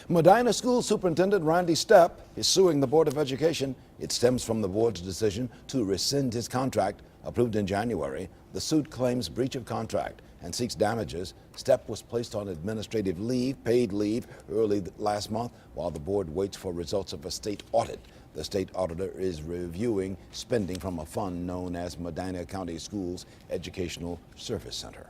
Medina School Superintendent Randy Stepp is suing the Board of Education. It stems from the board's decision to rescind his contract approved in January. The suit claims breach of contract and seeks damages. Stepp was placed on administrative leave, paid leave, early last month while the board waits for results of a state audit. The state auditor is reviewing spending from a fund known as Medina County Schools Educational Service Center.